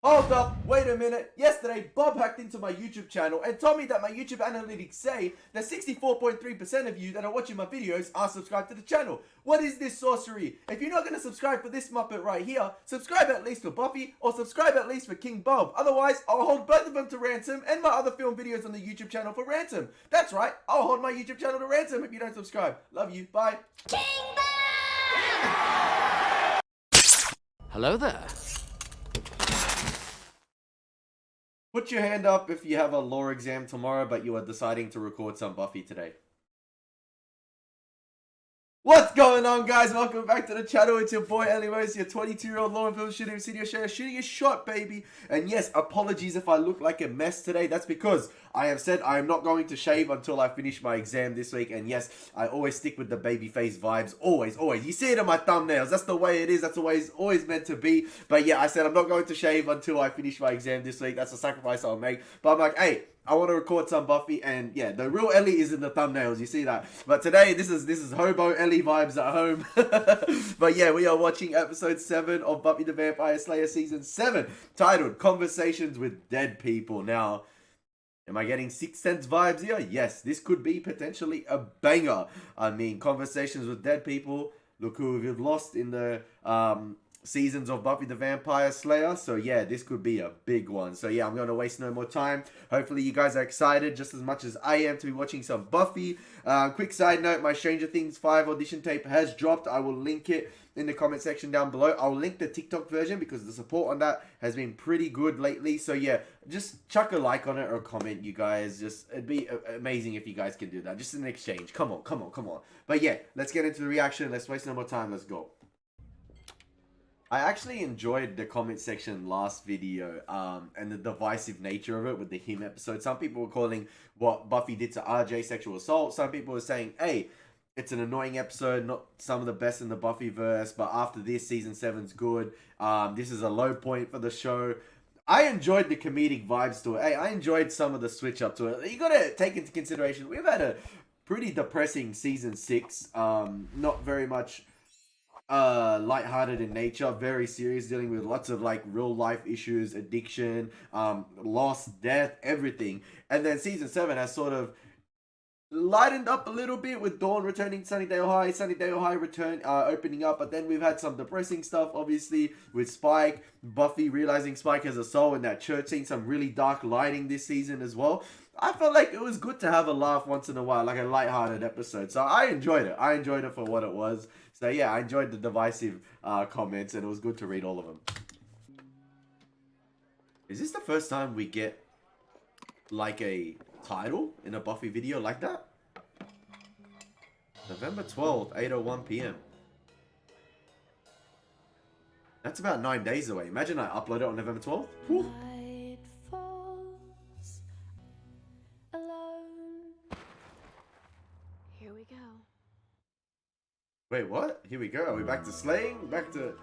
Hold up, wait a minute. Yesterday, Bob hacked into my YouTube channel and told me that my YouTube analytics say that 64.3% of you that are watching my videos are subscribed to the channel. What is this sorcery? If you're not going to subscribe for this Muppet right here, subscribe at least for Buffy or subscribe at least for King Bob. Otherwise, I'll hold both of them to ransom and my other film videos on the YouTube channel for ransom. That's right, I'll hold my YouTube channel to ransom if you don't subscribe. Love you, bye. King Bob! Hello there. Put your hand up if you have a law exam tomorrow, but you are deciding to record some Buffy today. What's going on, guys? Welcome back to the channel. It's your boy Elie Moses, your 22-year-old law and film shooting studio shooting a shot, baby. And yes, apologies if I look like a mess today. That's because I have said I am not going to shave until I finish my exam this week. And yes, I always stick with the baby face vibes. Always, always. You see it in my thumbnails. That's the way it is. That's the way it's always meant to be. But yeah, I said I'm not going to shave until I finish my exam this week. That's a sacrifice I'll make. But I'm like, hey, I want to record some Buffy, and yeah, the real Ellie is in the thumbnails, you see that. But today, this is hobo Ellie vibes at home. But yeah, we are watching episode 7 of Buffy the Vampire Slayer season 7, titled Conversations with Dead People. Now, am I getting Sixth Sense vibes here? Yes, this could be potentially a banger. I mean, Conversations with Dead People, look who we've lost in the seasons of Buffy the Vampire Slayer. So yeah, this could be a big one. So yeah, I'm going to waste no more time. Hopefully you guys are excited just as much as I am to be watching some Buffy. Quick side note, my Stranger Things 5 audition tape has dropped. I will link it in the comment section down below. I'll link the TikTok version because the support on that has been pretty good lately. So yeah, just chuck a like on it or a comment, you guys. Just, it'd be amazing if you guys can do that. Just an exchange. Come on, come on, come on. But yeah, let's get into the reaction. Let's waste no more time. Let's go. I actually enjoyed the comment section last video and the divisive nature of it with the him episode. Some people were calling what Buffy did to RJ sexual assault. Some people were saying, hey, it's an annoying episode, not some of the best in the Buffyverse, but after this, season 7's good. This is a low point for the show. I enjoyed the comedic vibes to it. Hey, I enjoyed some of the switch up to it. You gotta take into consideration, we've had a pretty depressing season 6. Not very much lighthearted in nature, very serious, dealing with lots of like real life issues, addiction, loss, death, everything. And then season 7 has sort of lightened up a little bit with Dawn returning to Sunnydale High, opening up. But then we've had some depressing stuff, obviously, with Spike, Buffy realizing Spike has a soul in that church scene, some really dark lighting this season as well. I felt like it was good to have a laugh once in a while, like a lighthearted episode. So I enjoyed it. I enjoyed it for what it was. So yeah, I enjoyed the divisive comments, and it was good to read all of them. Is this the first time we get like a title in a Buffy video like that? November 12th, 8:01 p.m. That's about 9 days away. Imagine I upload it on November 12th. Whew. Here we go. Wait, what? Here we go. Are we back to slaying? Back to...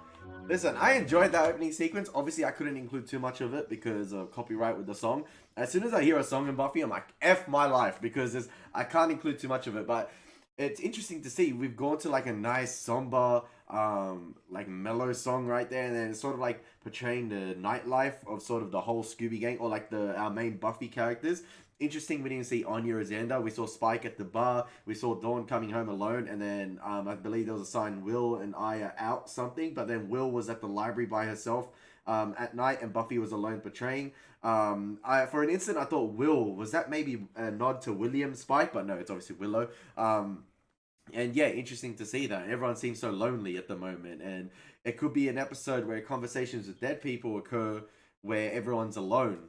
Listen, I enjoyed that opening sequence. Obviously, I couldn't include too much of it because of copyright with the song. As soon as I hear a song in Buffy, I'm like, F my life, because I can't include too much of it. But it's interesting to see. We've gone to like a nice, somber, like mellow song right there. And then it's sort of like portraying the nightlife of sort of the whole Scooby Gang, or like our main Buffy characters. Interesting, we didn't see Anya or Xander. We saw Spike at the bar. We saw Dawn coming home alone. And then I believe there was a sign Will and I are out something. But then Will was at the library by herself at night. And Buffy was alone portraying. For an instant, I thought Will, was that maybe a nod to William Spike? But no, it's obviously Willow. And yeah, interesting to see that. Everyone seems so lonely at the moment. And it could be an episode where conversations with dead people occur where everyone's alone.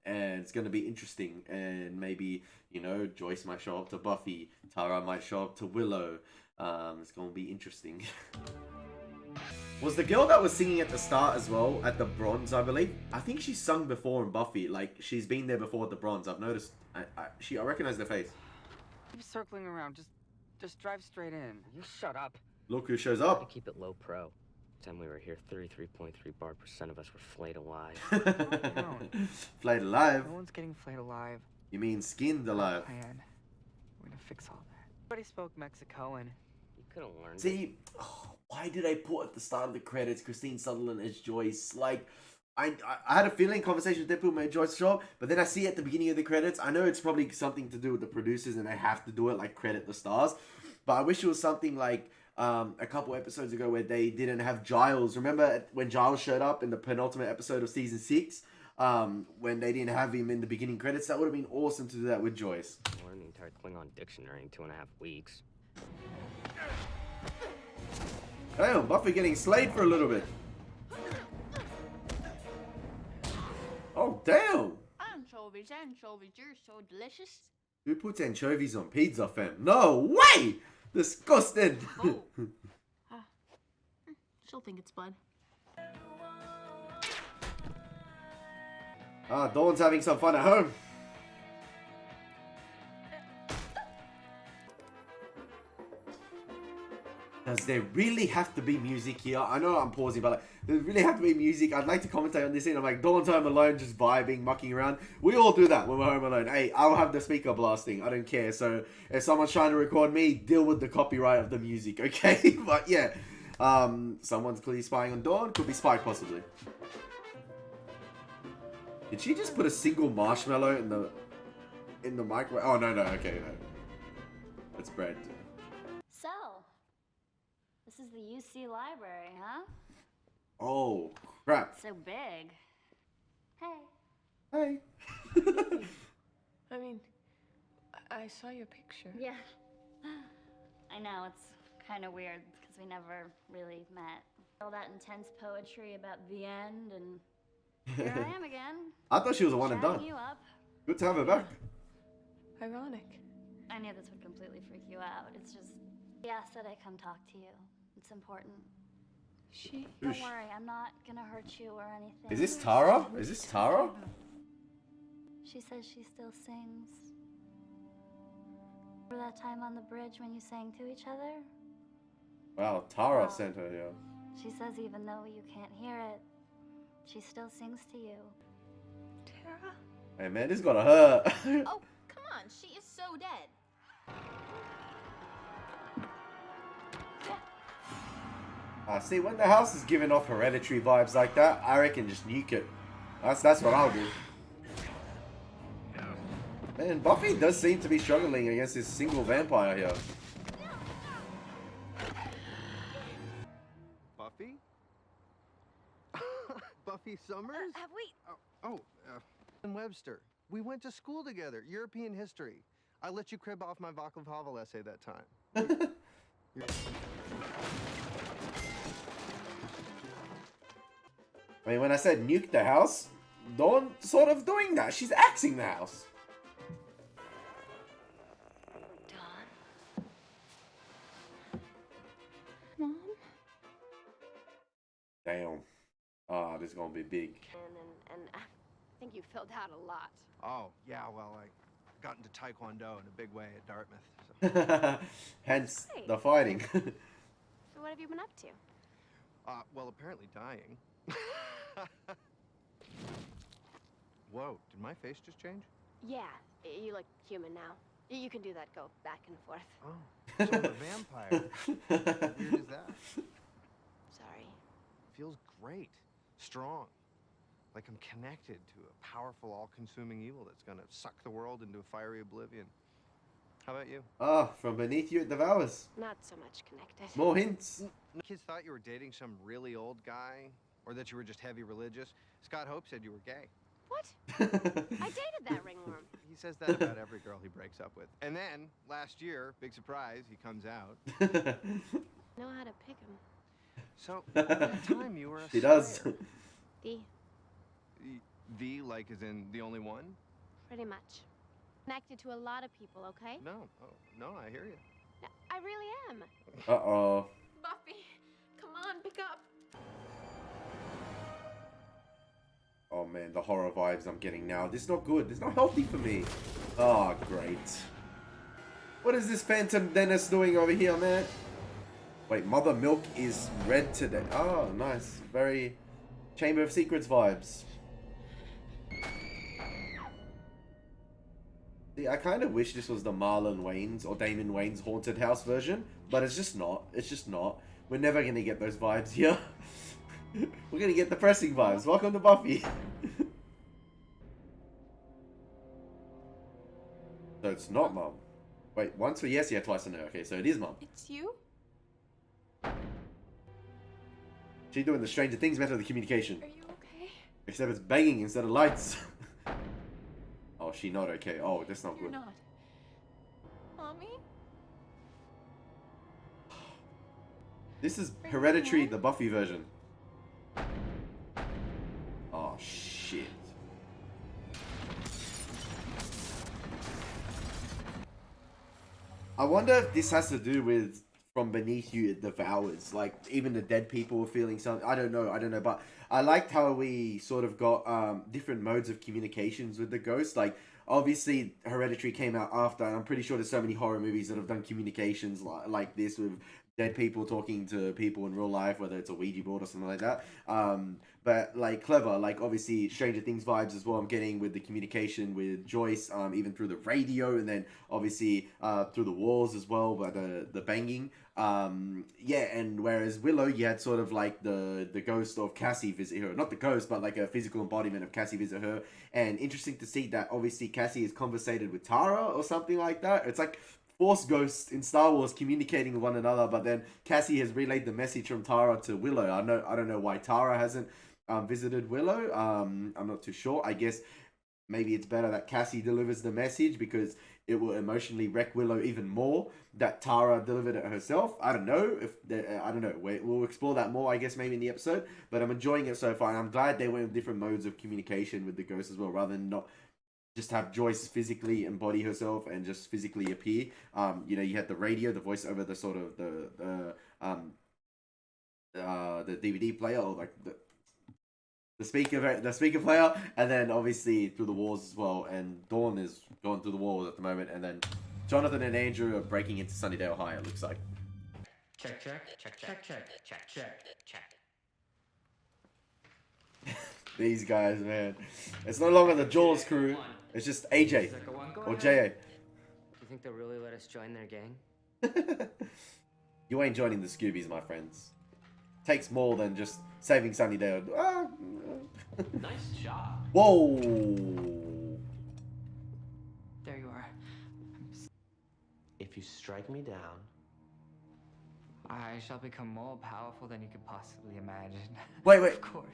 And it's going to be interesting, and maybe, you know, Joyce might show up to Buffy, Tara might show up to Willow. It's going to be interesting. Was the girl that was singing at the start as well, at the Bronze, I believe? I think she's sung before in Buffy, like, she's been there before at the Bronze. I've noticed, I recognize the face. Keep circling around, just drive straight in. You shut up. Look who shows up. Keep it low pro. Time we were here, 33.3% of us were flayed alive. Flayed alive? No one's getting flayed alive. You mean skinned alive? Plan. We're gonna fix all that. Everybody spoke Mexicoan. You could have learned. See, why did I put at the start of the credits Christine Sutherland as Joyce? Like, I had a feeling Conversation with Deadpool made Joyce show up, but then I see at the beginning of the credits, I know it's probably something to do with the producers and they have to do it, like credit the stars, but I wish it was something like a couple episodes ago where they didn't have Giles. Remember when Giles showed up in the penultimate episode of season 6? When they didn't have him in the beginning credits? That would have been awesome to do that with Joyce. I learned the entire Klingon dictionary in 2.5 weeks. Damn, Buffy getting slayed for a little bit. Oh, damn! Anchovies, you're so delicious. Who puts anchovies on pizza, fam? No way! Disgusting! Oh. She'll think it's blood. Dawn's having some fun at home. Does there really have to be music here? I know I'm pausing, but like, does there really have to be music? I'd like to commentate on this scene. I'm like, Dawn's home alone, just vibing, mucking around. We all do that when we're home alone. Hey, I'll have the speaker blasting. I don't care. So if someone's trying to record me, deal with the copyright of the music, okay? But yeah, someone's clearly spying on Dawn. Could be Spike, possibly. Did she just put a single marshmallow in the microwave? Oh, no, okay, no. It's bread. So, this is the UC library, huh? Oh, crap. So big. Hey. Hey. I mean, I saw your picture. Yeah. I know, it's kind of weird because we never really met. All that intense poetry about the end, and here I am again. I thought she was a one and chatting done. you up. Good to have her back. Ironic. I knew this would completely freak you out. It's just, she asked that I come talk to you. It's important. She? Don't worry, I'm not gonna hurt you or anything. Is this Tara? Is this Tara? She says she still sings. Remember that time on the bridge when you sang to each other? Wow, Tara sent her here. She says even though you can't hear it, she still sings to you. Tara? Hey man, this gotta hurt. Oh, come on, she is so dead. See, when the house is giving off hereditary vibes like that, I reckon just nuke it. That's what I'll do. Man, Buffy does seem to be struggling against this single vampire here. Buffy? Buffy Summers? Wait. And Webster. We went to school together, European history. I let you crib off my Václav Havel essay that time. I mean, when I said nuke the house, Dawn sort of doing that. She's axing the house. Dawn? Mom? Damn. Ah, this is gonna be big. And I think you filled out a lot. Oh, yeah, well, I got into Taekwondo in a big way at Dartmouth. So. Hence Hey. the fighting. So what have you been up to? Well, apparently dying. Whoa, did my face just change? Yeah, you look human now. You can do that, go back and forth. Oh, so I'm a vampire. How weird is that? Sorry. Feels great. Strong. Like I'm connected to a powerful, all-consuming evil that's gonna suck the world into a fiery oblivion. How about you? Ah, from beneath you it devours. Not so much connected. More hints. Kids thought you were dating some really old guy, or that you were just heavy religious. Scott Hope said you were gay. What? I dated that ringworm. He says that about every girl he breaks up with. And then, last year, big surprise, he comes out. Know how to pick him. So, at that time, you were a He does. slayer. The The, like, as in the only one? pretty much. Connected to a lot of people, okay? No. Oh, no, I hear you. No, I really am. Uh-oh. Buffy, come on, pick up. Oh man, the horror vibes I'm getting now. This is not good. This is not healthy for me. Oh, great. What is this Phantom Dennis doing over here, man? Wait, Mother Milk is red today. Oh, nice. Very Chamber of Secrets vibes. See, I kind of wish this was the Marlon Wayans or Damon Wayans haunted house version, but it's just not. It's just not. We're never going to get those vibes here. We're gonna get depressing vibes. Welcome to Buffy. So it's not Mom. Wait, once for yes, yeah, twice for no. Okay, so it is Mom. It's you? She's doing the Stranger Things method of the communication. Are you okay? Except it's banging instead of lights. Oh, she not okay. Oh, that's not You're good. not. Mommy? This is Are you Hereditary, alright? the Buffy version. Oh, shit. I wonder if this has to do with from beneath you it devours. Like even the dead people were feeling something. I don't know. But I liked how we sort of got different modes of communications with the ghost. Like obviously Hereditary came out after, and I'm pretty sure there's so many horror movies that have done communications like this with dead people talking to people in real life, whether it's a Ouija board or something like that. But like clever, like obviously Stranger Things vibes as well. I'm getting with the communication with Joyce, even through the radio, and then obviously through the walls as well, by the banging. Yeah, and whereas Willow, you had sort of like the ghost of Cassie visit her, not the ghost, but like a physical embodiment of Cassie visit her. And interesting to see that obviously Cassie is conversated with Tara or something like that. It's like Force ghosts in Star Wars communicating with one another, but then Cassie has relayed the message from Tara to Willow. I don't know why Tara hasn't visited Willow. I'm not too sure. I guess maybe it's better that Cassie delivers the message because it will emotionally wreck Willow even more that Tara delivered it herself. I don't know if I don't know. We'll explore that more, I guess, maybe in the episode. But I'm enjoying it so far, and I'm glad they went with different modes of communication with the ghost as well, rather than not just have Joyce physically embody herself and just physically appear. You know, you had the radio, the voice over the sort of the DVD player, or like the speaker player, and then obviously through the walls as well. And Dawn is going through the walls at the moment, and then Jonathan and Andrew are breaking into Sunnydale High. It looks like. Check, check, check, check, check, check, check, check. These guys, man. It's no longer the Jaws crew. It's just AJ or JA. Do you think they'll really let us join their gang? You ain't joining the Scoobies, my friends. Takes more than just saving Sunnydale. Nice job. Whoa! There you are. If you strike me down, I shall become more powerful than you could possibly imagine. Wait. Of course.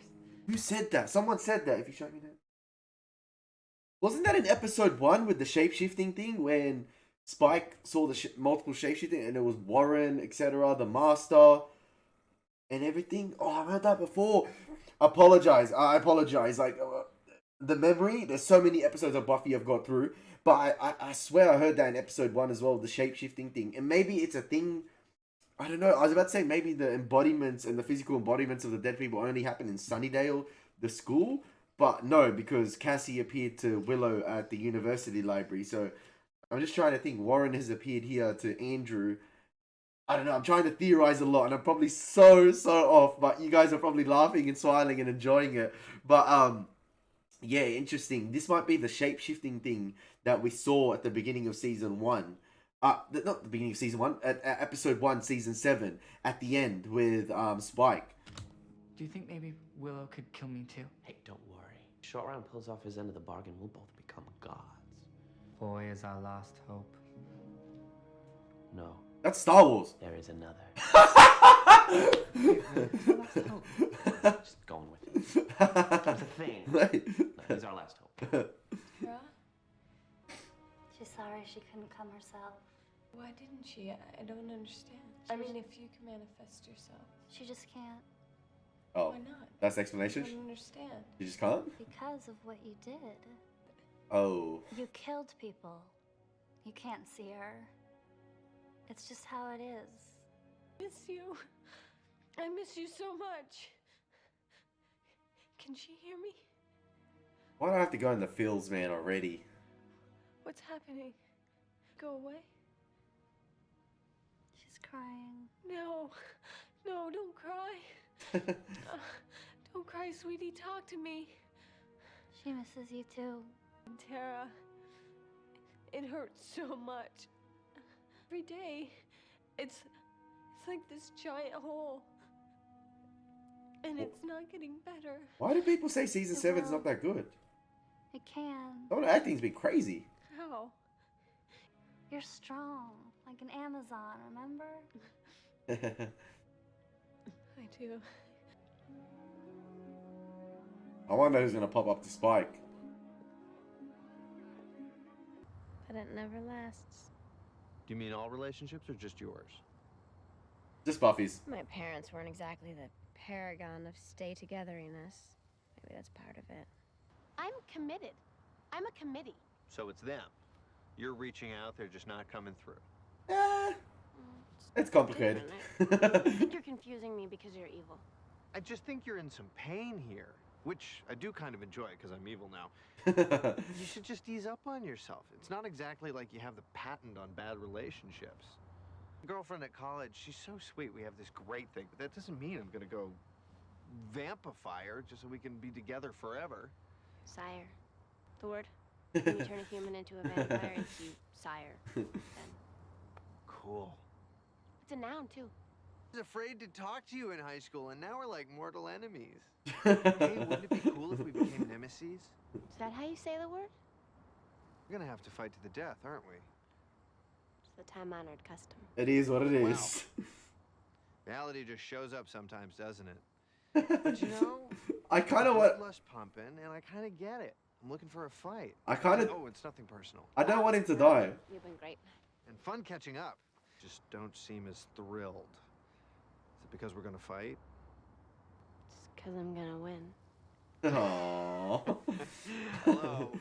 Who said that? Someone said that. If you show me that. Wasn't that in episode 1 with the shape-shifting thing when Spike saw the multiple shape-shifting and it was Warren, etc., the Master, and everything? Oh, I've heard that before. I apologize. Like, the memory, there's so many episodes of Buffy I've got through, but I swear I heard that in episode 1 as well, the shape-shifting thing. And maybe it's a thing, I don't know. I was about to say maybe the embodiments and the physical embodiments of the dead people only happen in Sunnydale, the school. But no, because Cassie appeared to Willow at the university library. So I'm just trying to think. Warren has appeared here to Andrew. I don't know. I'm trying to theorize a lot, and I'm probably so off. But you guys are probably laughing and smiling and enjoying it. But yeah, interesting. This might be the shape-shifting thing that we saw at the beginning of season 1. Not the beginning of season 1. At episode 1, season 7. At the end with Spike. Do you think maybe Willow could kill me too? hey, don't worry. Short Round pulls off his end of the bargain, we'll both become gods. Boy, is our last hope. No, That's Star Wars. there is another. Hope. Just going with it. That's a thing. No, he's our last hope. Tara? She's sorry she couldn't come herself. Why didn't she? I don't understand. I mean, if you can manifest yourself, She just can't Oh, why not? that's the I explanation? don't understand. You just can't? because of what you did. Oh. You killed people. You can't see her. It's just how it is. Miss you. I miss you so much. Can she hear me? Why do I have to go in the fields, man, already? What's happening? Go away? She's crying. No. No, don't cry. Don't cry, sweetie. Talk to me. She misses you too. Tara, it hurts so much. Every day, it's like this giant hole. And it's not getting better. Why do people say season 7 is not that good? It can. Some of the acting's been crazy. How? You're strong, like an Amazon, remember? I do. I wonder who's gonna pop up to Spike. But it never lasts. Do you mean all relationships or just yours? Just Buffy's. My parents weren't exactly the paragon of stay-togetheriness. Maybe that's part of it. I'm committed. I'm a committee. So it's them. You're reaching out, they're just not coming through. It's complicated. I think you're confusing me because you're evil. I just think you're in some pain here, which I do kind of enjoy because I'm evil now. You should just ease up on yourself. It's not exactly like you have the patent on bad relationships. Girlfriend at college, she's so sweet. We have this great thing, but that doesn't mean I'm gonna go vampify her just so we can be together forever. Sire. The word. When you turn a human into a vampire, it's you, sire. Then. Cool. It's a noun, too. I was afraid to talk to you in high school, and now we're like mortal enemies. Hey, wouldn't it be cool if we became nemesis? Is that how you say the word? We're gonna have to fight to the death, aren't we? It's the time-honored custom. It is what it is. Reality just shows up sometimes, doesn't it? But you know, I kind of want. bloodlust pumping, and I kind of get it. I'm looking for a fight. I kind of. Oh, it's nothing personal. I don't want him to die. You've been great. And fun catching up. Just don't seem as thrilled. Is it because we're gonna fight? It's because I'm gonna win. Aww. Hello.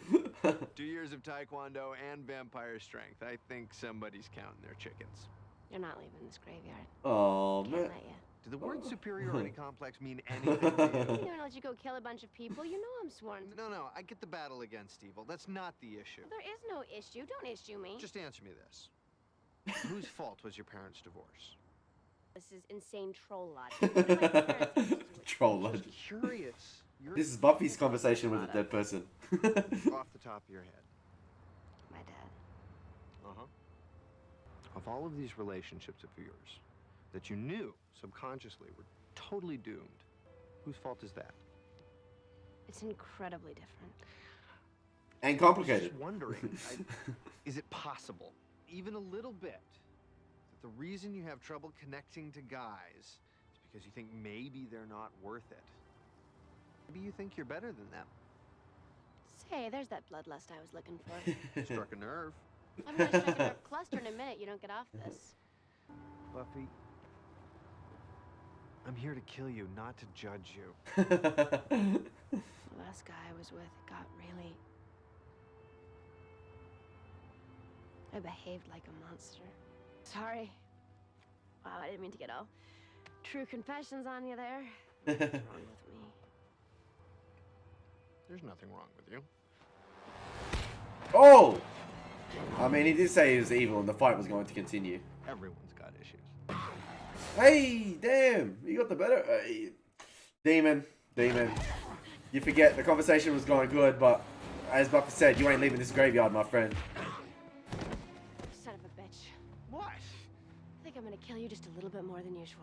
2 years of taekwondo and vampire strength. I think somebody's counting their chickens. You're not leaving this graveyard. Oh Can't man. let you. Did the word superiority complex mean anything to I'm you? gonna let you go kill a bunch of people. You know I'm sworn. No, I get the battle against evil. That's not the issue. There is no issue. Don't issue me. Just answer me this. Whose fault was your parents' divorce? This is insane troll logic. What do my parents have to do with it? Troll logic. Just curious. You're This is Buffy's conversation with a dead person. off the top of your head. My dad. Uh-huh. Of all of these relationships of yours that you knew subconsciously were totally doomed, whose fault is that? It's incredibly different. And I was complicated. just wondering, is it possible, even a little bit, that the reason you have trouble connecting to guys is because you think maybe they're not worth it? Maybe you think you're better than them. Say, there's that bloodlust I was looking for. Struck a nerve. I'm gonna strike a nerve cluster in a minute. You don't get off this. Buffy, I'm here to kill you, not to judge you. The last guy I was with got really... I behaved like a monster. Sorry. Wow, I didn't mean to get all true confessions on you there. What's wrong with me? There's nothing wrong with you. Oh! I mean, he did say he was evil and the fight was going to continue. Everyone's got issues. Hey, damn! You got the better... Demon. You forget, the conversation was going good, but as Buffy said, you ain't leaving this graveyard, my friend. Son of a bitch. What? I think I'm gonna kill you just a little bit more than usual.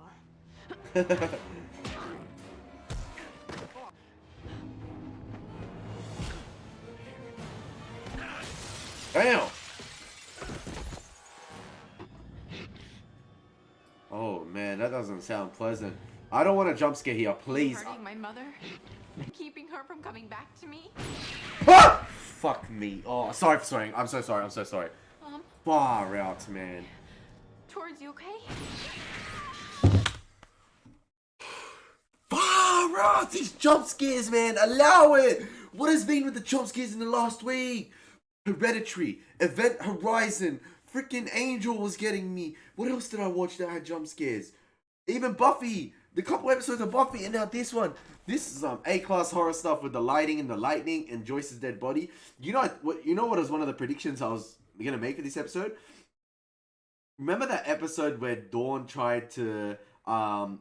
Damn! Oh man, that doesn't sound pleasant. I don't want a jump scare here, please. Hurting my mother, keeping her from coming back to me. Ah! Fuck me. Oh, sorry for swearing. I'm so sorry. Far out, man. Towards you, okay? Far out! These jump scares, man. Allow it. What has been with the jump scares in the last week? Hereditary, Event Horizon, freaking Angel was getting me. What else did I watch that had jump scares? Even Buffy, the couple episodes of Buffy, and now this one. This is A-class horror stuff with the lighting and the lightning and Joyce's dead body. You know what? You know what was one of the predictions I was gonna make for this episode? Remember that episode where Dawn tried to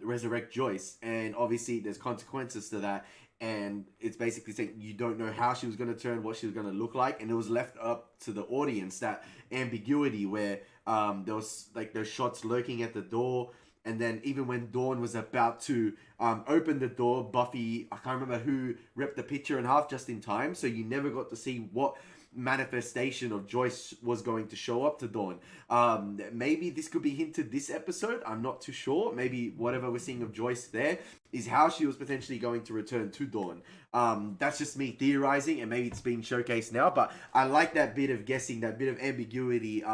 resurrect Joyce, and obviously there's consequences to that. And it's basically saying you don't know how she was going to turn, what she was going to look like. And it was left up to the audience, that ambiguity where there was like those shots lurking at the door. And then even when Dawn was about to open the door, Buffy, I can't remember who, ripped the picture in half just in time. So you never got to see what manifestation of Joyce was going to show up to Dawn. Maybe this could be hinted this episode. I'm not too sure. Maybe whatever we're seeing of Joyce there is how she was potentially going to return to Dawn. That's just me theorizing, and maybe it's being showcased now, but I like that bit of guessing, that bit of ambiguity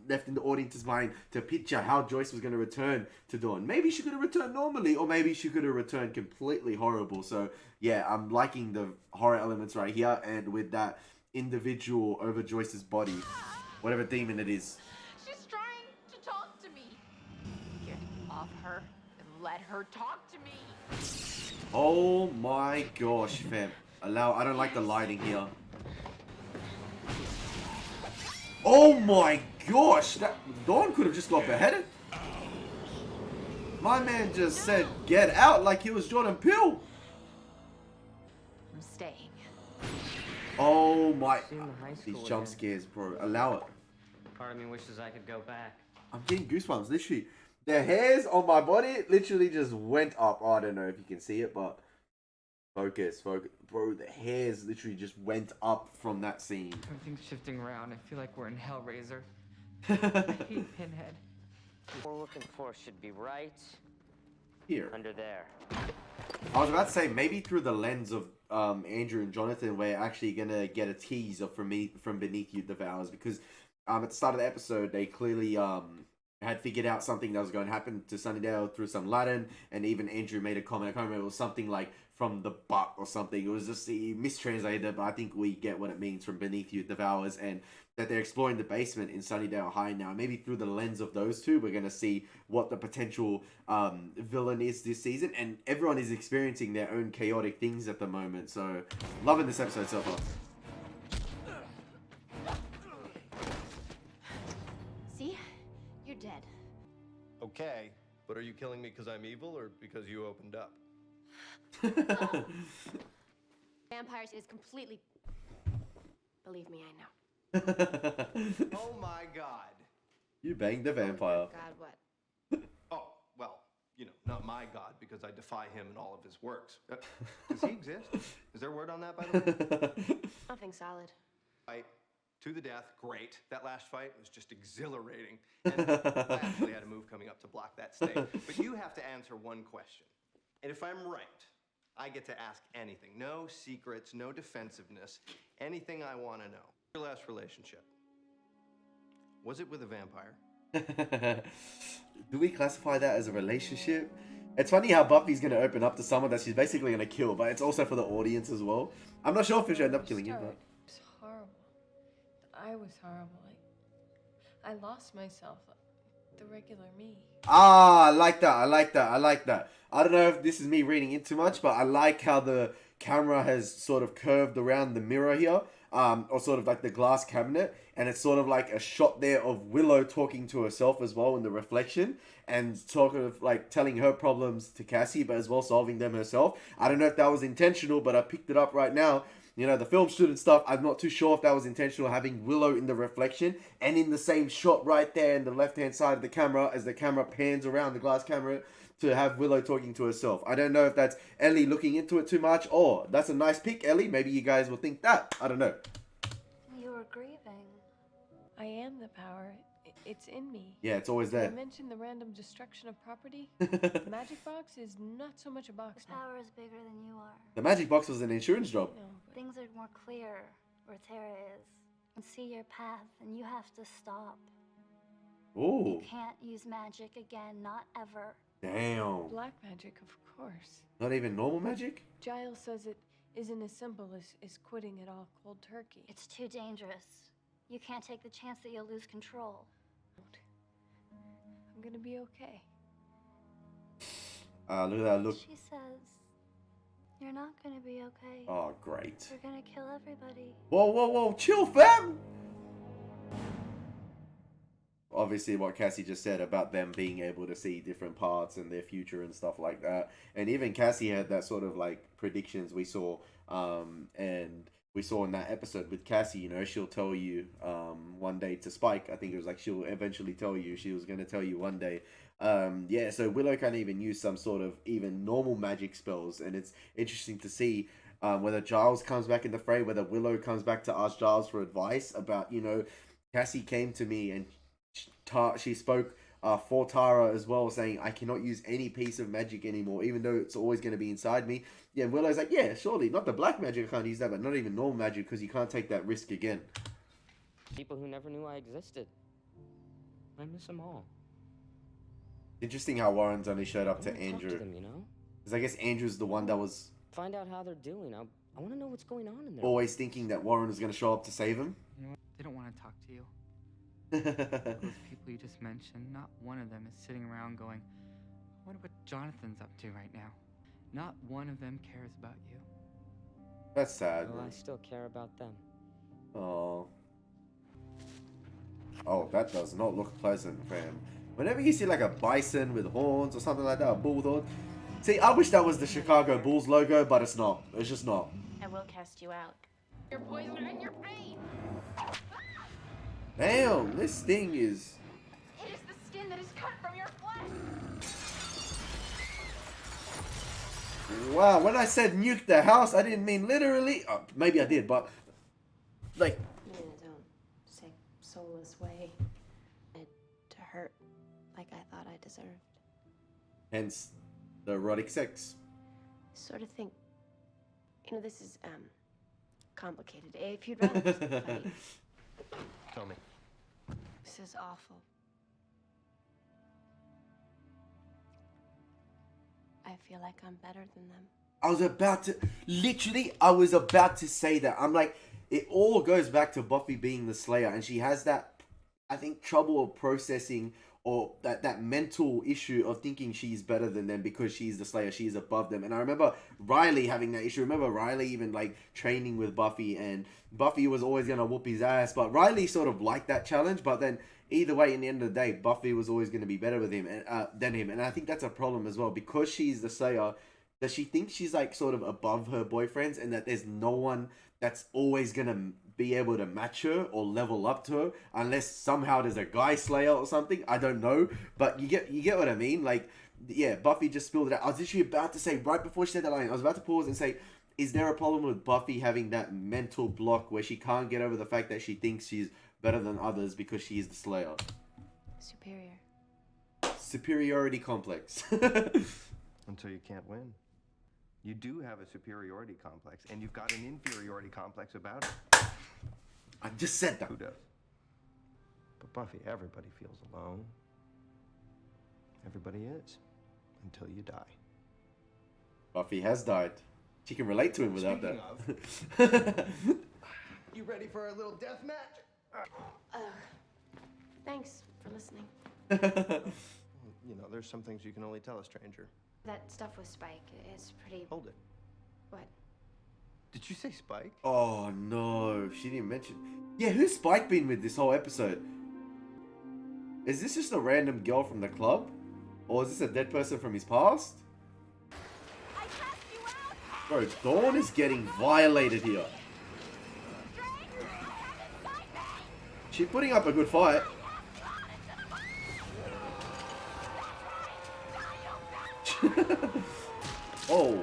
left in the audience's mind to picture how Joyce was going to return to Dawn. Maybe she could have returned normally, or maybe she could have returned completely horrible. So yeah, I'm liking the horror elements right here, and with that individual over Joyce's body, whatever demon it is. She's trying to talk to me. Get off her and let her talk to me. Oh my gosh, fam. I don't like the lighting here. Oh my gosh, that Dawn could have just got beheaded. My man just said get out like he was Jordan Peele. I'm staying. Oh my, Seen the high these school jump again. scares, bro. Allow it. Part of me wishes I could go back. I'm getting goosebumps, literally. The hairs on my body literally just went up. Oh, I don't know if you can see it, but focus. Bro, the hairs literally just went up from that scene. Everything's shifting around. I feel like we're in Hellraiser. I hate Pinhead. What we're looking for should be right Here. under there. I was about to say, maybe through the lens of Andrew and Jonathan, we're actually going to get a tease of From Beneath You Devours, because at the start of the episode, they clearly had figured out something that was going to happen to Sunnydale through some Latin, and even Andrew made a comment, I can't remember, it was something like from the butt or something. It was just he mistranslated it, but I think we get what it means, From Beneath You Devours, and that they're exploring the basement in Sunnydale High now. Maybe through the lens of those two, we're going to see what the potential villain is this season, and everyone is experiencing their own chaotic things at the moment, so loving this episode so far. See? You're dead. Okay, but are you killing me because I'm evil or because you opened up? Vampires is completely... Believe me, I know. Oh my god. You banged the vampire. God, what? Oh, well, you know, not my god, because I defy him and all of his works. Does he exist? Is there word on that, by the way? Nothing solid. Fight to the death, great. That last fight was just exhilarating. And I actually had a move coming up to block that stake. But you have to answer one question. And if I'm right, I get to ask anything. No secrets, no defensiveness, anything I want to know. Your last relationship, was it with a vampire? Do we classify that as a relationship? It's funny how Buffy's going to open up to someone that she's basically going to kill, but it's also for the audience as well. I'm not sure if she'll end up killing him, but... It was horrible. I was horrible. I lost myself. The regular me. Ah, I like that. I don't know if this is me reading in too much, but I like how the camera has sort of curved around the mirror here, or sort of like the glass cabinet, and it's sort of like a shot there of Willow talking to herself as well in the reflection, and sort of like telling her problems to Cassie, but as well solving them herself. I don't know if that was intentional, but I picked it up right now. You know, the film student stuff, I'm not too sure if that was intentional, having Willow in the reflection and in the same shot right there in the left-hand side of the camera as the camera pans around the glass camera to have Willow talking to herself. I don't know if that's Elie looking into it too much, or that's a nice pick, Elie. Maybe you guys will think that. I don't know. You were grieving. I am the power. It's in me. Yeah, it's always I there. mentioned the random destruction of property. The magic box is not so much a box The now. power is bigger than you are. The magic box was an insurance job. No, but Things are more clear where Tara is. And see your path, and you have to stop. Ooh, You can't use magic again, not ever. damn. black magic, of course. Not even normal magic? Giles says it isn't as simple as quitting it all cold turkey. It's too dangerous. You can't take the chance that you'll lose control. I'm gonna be okay. Look at that look. She says, you're not gonna be okay. Oh, great. You're gonna kill everybody. Whoa, chill, fam! Obviously, what Cassie just said about them being able to see different parts and their future and stuff like that. And even Cassie had that sort of like predictions we saw, and we saw in that episode with Cassie, you know, she'll tell you one day to Spike. I think it was like she'll eventually tell you. She was going to tell you one day. Yeah, so Willow can't even use some sort of even normal magic spells. And it's interesting to see whether Giles comes back in the fray, whether Willow comes back to ask Giles for advice about, you know, Cassie came to me and she spoke for Tara as well, saying I cannot use any piece of magic anymore, even though it's always going to be inside me. Yeah, Willow's like, yeah, surely, not the black magic, I can't use that, but not even normal magic, because you can't take that risk again. People who never knew I existed. I miss them all. Interesting how Warren's only showed up to Talk Andrew. to them, you know? Because I guess Andrew's the one that was Find out how they're doing. I want to know what's going on in there. always thinking that Warren was going to show up to save him. You know what? They don't want to talk to you. Those people you just mentioned, not one of them is sitting around going, I wonder what Jonathan's up to right now. Not one of them cares about you. That's sad. Well, I still care about them. Oh. Oh, that does not look pleasant, fam. Whenever you see like a bison with horns or something like that, a bull with horns. See, I wish that was the Chicago Bulls logo, but it's not. It's just not. I will cast you out. Your poison and your pain. Damn, this thing is... It is the skin that is cut from your flesh. Wow, when I said nuke the house, I didn't mean literally. Maybe I did, but... Like... In his own sick, soulless way. And to hurt like I thought I deserved. Hence, the erotic sex. Sort of think, you know, this is, complicated. If you'd rather just fight. Tell me. This is awful. I feel like I'm better than them. I was about to say that. I'm like, it all goes back to Buffy being the Slayer, and she has that, I think, trouble of processing, or that mental issue of thinking she's better than them because she's the Slayer, she's above them. And I remember Riley having that issue. Remember Riley even like training with Buffy, and Buffy was always gonna whoop his ass, but Riley sort of liked that challenge. But then either way, in the end of the day, Buffy was always gonna be better with him than him, and I think that's a problem as well, because she's the Slayer. That she thinks she's like sort of above her boyfriends, and that there's no one that's always gonna be able to match her or level up to her, unless somehow there's a guy Slayer or something. I don't know, but you get what I mean. Like, yeah, Buffy just spilled it out. I was literally about to say, right before she said that line, I was about to pause and say, is there a problem with Buffy having that mental block where she can't get over the fact that she thinks she's better than others because she is the Slayer? Superior. Superiority complex. Until you can't win. You do have a superiority complex, and you've got an inferiority complex about it. I just said that. Who does? But Buffy, everybody feels alone. Everybody is. Until you die. Buffy has died. She can relate to him without Speaking that. You ready for a little death match? Thanks for listening. You know, there's some things you can only tell a stranger. That stuff with Spike is pretty... Hold it. What? Did you say Spike? Oh no, she didn't mention. Yeah, who's Spike been with this whole episode? Is this just a random girl from the club? Or is this a dead person from his past? I cast you out. Bro, Dawn is getting violated here. She's putting up a good fight. Oh.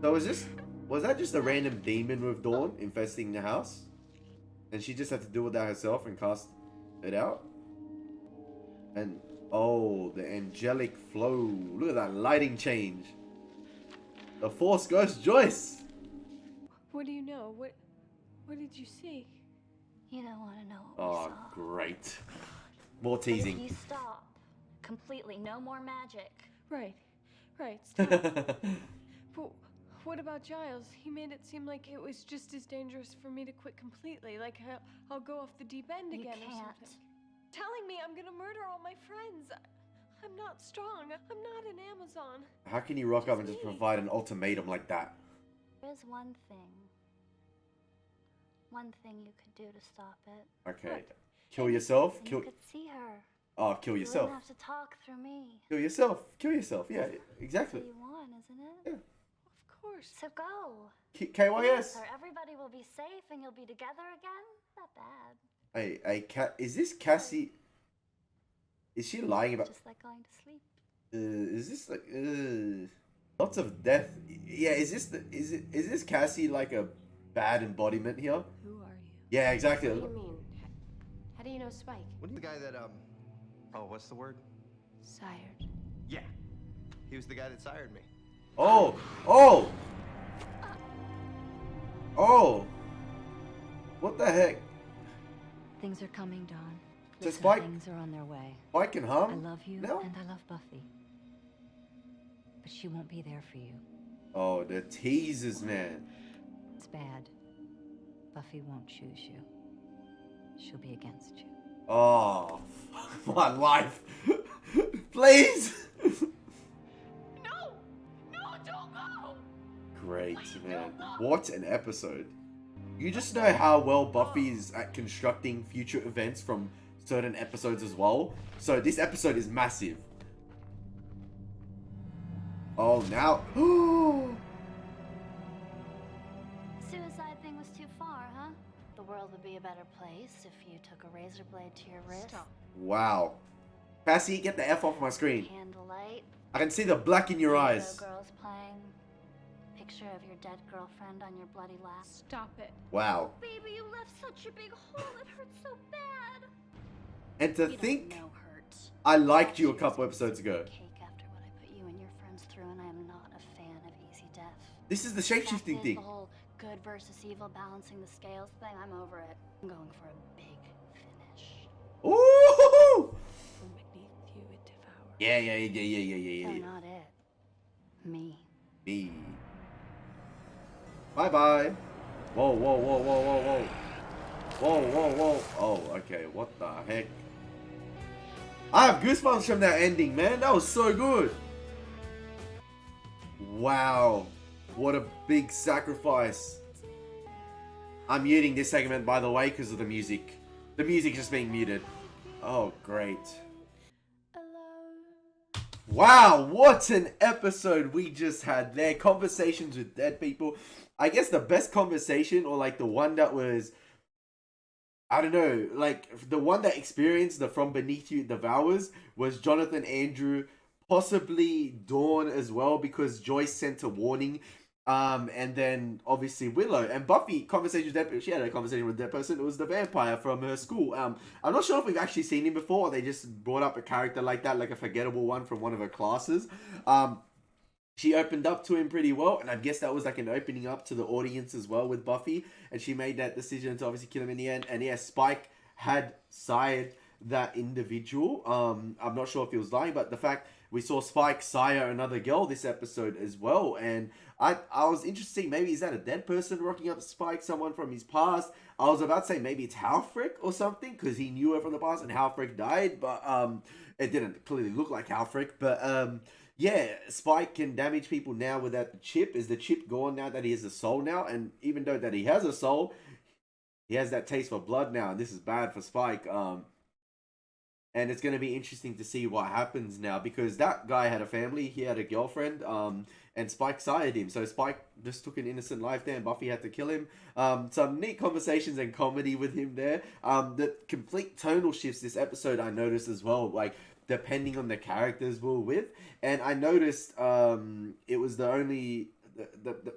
So was that just a random demon with Dawn infesting the house? And she just had to deal with that herself and cast it out? And, oh, the angelic flow. Look at that lighting change. The Force Ghost Joyce. What do you know? What did you see? You don't want to know what we Oh, saw. great. More But if teasing. you stop completely, no more magic. Right. Stop. But what about Giles? He made it seem like it was just as dangerous for me to quit completely. Like I'll go off the deep end You again or can't. something. Telling me I'm gonna murder all my friends. I'm not strong. I'm not an Amazon. How can you rock up and just provide an ultimatum like that? There's one thing. One thing you could do to stop it. Okay. Kill yourself? You Kill. could see her. Oh, kill You yourself. wouldn't have to talk through me. Kill yourself. Kill yourself. Yeah, That's exactly. what you want, isn't it? Yeah. course. So go. KYS. So everybody will be safe and you'll be together again. Not bad. Is this Cassie? Is she lying about? Just like going to sleep. Is this like lots of death? Yeah, is this Cassie like a bad embodiment here? Who are you? Yeah, exactly. What do you mean? How do you know Spike? What do you the guy that oh, what's the word? Sired. Yeah. He was the guy that sired me. Oh. What the heck? Things are coming, Dawn. So Spike, Things are on their way. Spike and Hum? I love you No? and I love Buffy. But she won't be there for you. Oh, the teasers, man. It's bad. Buffy won't choose you. She'll be against you. Oh, my life. Please. No! No, don't go! Great, man. What an episode. You just know how well Buffy is at constructing future events from certain episodes as well. So this episode is massive. Oh, now. Suicide thing was too far, huh? The world would be a better place if you took a razor blade to your wrist. Stop. Wow. Cassie, get the F off my screen. Candlelight. I can see the black in your Video eyes. girls playing. Picture of your dead girlfriend on your bloody lap. Stop it. Wow. Baby, you left such a big hole. It hurts so bad. And to You think don't know hurt. I liked you a couple episodes ago. Cake after what I put you and your friends through, and I am not a fan of easy death. This is the shape-shifting Fact is, thing. The whole good versus evil balancing the scales thing, I'm over it. I'm going for a big finish. Ooh! From beneath you it devours. Yeah. No, not it. Me. Me. Bye. Whoa. Oh, okay. What the heck? I have goosebumps from that ending, man. That was so good. Wow. What a big sacrifice. I'm muting this segment, by the way, because of the music. The music just being muted. Oh, great. Wow, what an episode we just had there. Conversations with dead people. I guess the best conversation, or like the one that was, I don't know, like the one that experienced the From Beneath You It Devours was Jonathan, Andrew, possibly Dawn as well, because Joyce sent a warning. And then obviously Willow and Buffy. Conversation with that, she had a conversation with that person. It was the vampire from her school. I'm not sure if we've actually seen him before, or they just brought up a character like that, like a forgettable one from one of her classes. She opened up to him pretty well, and I guess that was like an opening up to the audience as well with Buffy, and she made that decision to obviously kill him in the end. And yeah, Spike had sired that individual. I'm not sure if he was lying, but the fact we saw Spike sire another girl this episode as well, and I was interested, maybe is that a dead person rocking up Spike, someone from his past? I was about to say maybe it's Halfrick or something, because he knew her from the past and Halfrick died, but it didn't clearly look like Halfrick, but yeah, Spike can damage people now without the chip. Is the chip gone now that he has a soul now? And even though that he has a soul, he has that taste for blood now, and this is bad for Spike. And it's going to be interesting to see what happens now, because that guy had a family, he had a girlfriend, and Spike sired him. So Spike just took an innocent life there, and Buffy had to kill him. Some neat conversations and comedy with him there. The complete tonal shifts this episode I noticed as well, like depending on the characters we're with. And I noticed it was the only the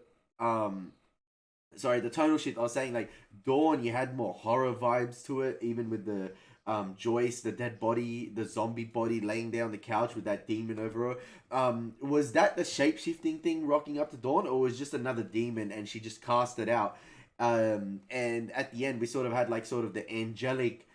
tonal shift. I was saying, like, Dawn, you had more horror vibes to it, even with the Joyce, the dead body, the zombie body laying there on the couch with that demon over her. Was that the shape-shifting thing rocking up to Dawn, or was just another demon and she just cast it out? And at the end we sort of had like sort of the angelic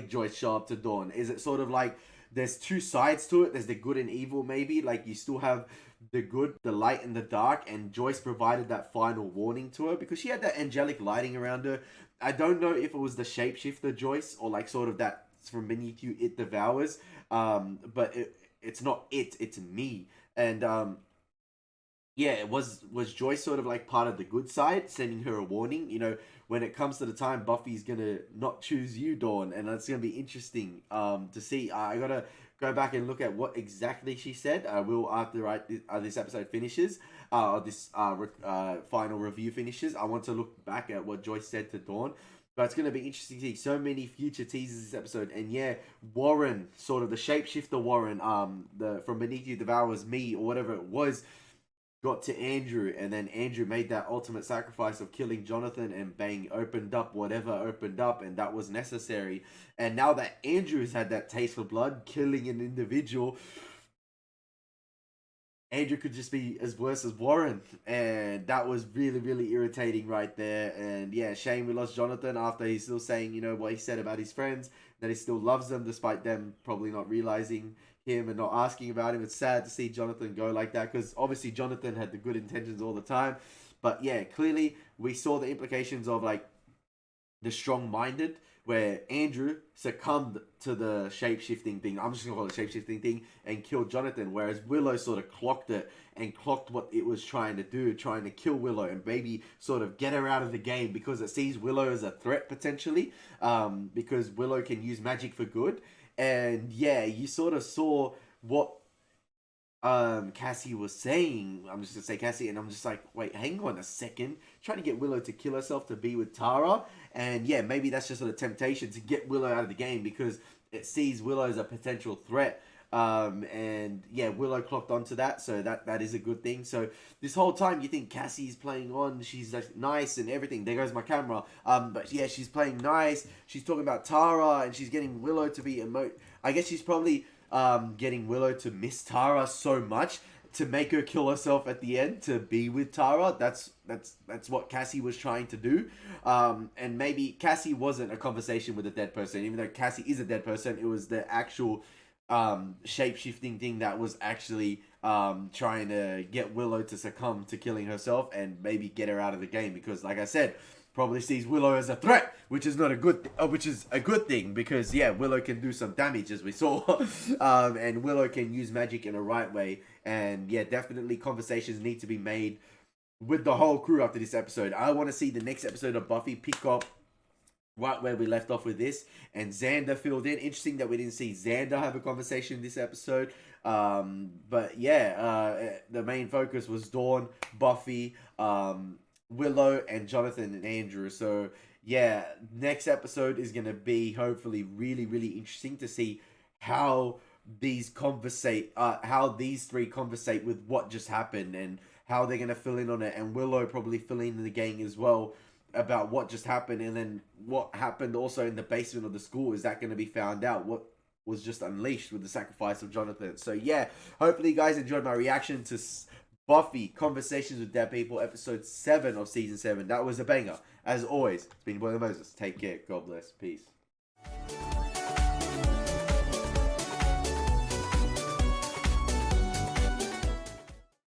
Joyce show up to Dawn. Is it sort of like there's two sides to it? There's the good and evil, maybe, like you still have the good, the light and the dark, and Joyce provided that final warning to her because she had that angelic lighting around her. I don't know if it was the shapeshifter Joyce or like sort of that From Beneath You It Devours, but it's not it's me. And yeah, was Joyce sort of like part of the good side, sending her a warning, you know, when it comes to the time Buffy's gonna not choose you, Dawn, and that's gonna be interesting to see. I gotta go back and look at what exactly she said. I will after this episode finishes, this final review finishes. I want to look back at what Joyce said to Dawn. But it's going to be interesting to see so many future teasers this episode. And yeah, Warren, sort of the shapeshifter Warren, the from Beneath You Devours Me, or whatever it was, got to Andrew. And then Andrew made that ultimate sacrifice of killing Jonathan, and bang, opened up whatever opened up. And that was necessary. And now that Andrew's had that taste for blood, killing an individual, Andrew could just be as worse as Warren, and that was really, really irritating right there. And yeah, shame we lost Jonathan after he's still saying, you know, what he said about his friends, that he still loves them despite them probably not realizing him and not asking about him. It's sad to see Jonathan go like that, because obviously Jonathan had the good intentions all the time. But yeah, clearly we saw the implications of like the strong-minded, where Andrew succumbed to the shape-shifting thing. I'm just going to call it shape-shifting thing, and killed Jonathan, whereas Willow sort of clocked it and clocked what it was trying to do, trying to kill Willow and maybe sort of get her out of the game, because it sees Willow as a threat potentially, because Willow can use magic for good. And yeah, you sort of saw what Cassie was saying. I'm just gonna say Cassie, and I'm just like, wait, hang on a second, trying to get Willow to kill herself to be with Tara. And yeah, maybe that's just a temptation to get Willow out of the game, because it sees Willow as a potential threat. And yeah, Willow clocked onto that, so that is a good thing. So this whole time you think Cassie's playing on, she's like nice and everything. There goes my camera. But yeah, she's playing nice. She's talking about Tara, and she's getting Willow to be I guess she's probably getting Willow to miss Tara so much to make her kill herself at the end to be with Tara. That's what Cassie was trying to do. And maybe Cassie wasn't a conversation with a dead person, even though Cassie is a dead person. It was the actual shape-shifting thing that was actually trying to get Willow to succumb to killing herself and maybe get her out of the game, because like I said, probably sees Willow as a threat, which is not a good which is a good thing, because yeah, Willow can do some damage, as we saw. And Willow can use magic in a right way. And yeah, definitely conversations need to be made with the whole crew after this episode. I want to see the next episode of Buffy pick up right where we left off with this, and Xander filled in. Interesting that we didn't see Xander have a conversation this episode. But yeah, the main focus was Dawn, Buffy, Willow, and Jonathan and Andrew. So yeah, next episode is going to be hopefully really, really interesting to see how these three conversate with what just happened, and how they're going to fill in on it, and Willow probably filling in the gang as well about what just happened, and then what happened also in the basement of the school. Is that going to be found out? What was just unleashed with the sacrifice of Jonathan? So yeah, hopefully you guys enjoyed my reaction to Buffy Conversations with Dead People, episode 7 of season 7. That was a banger. As always, it's been Elie Moses. Take care. God bless. Peace.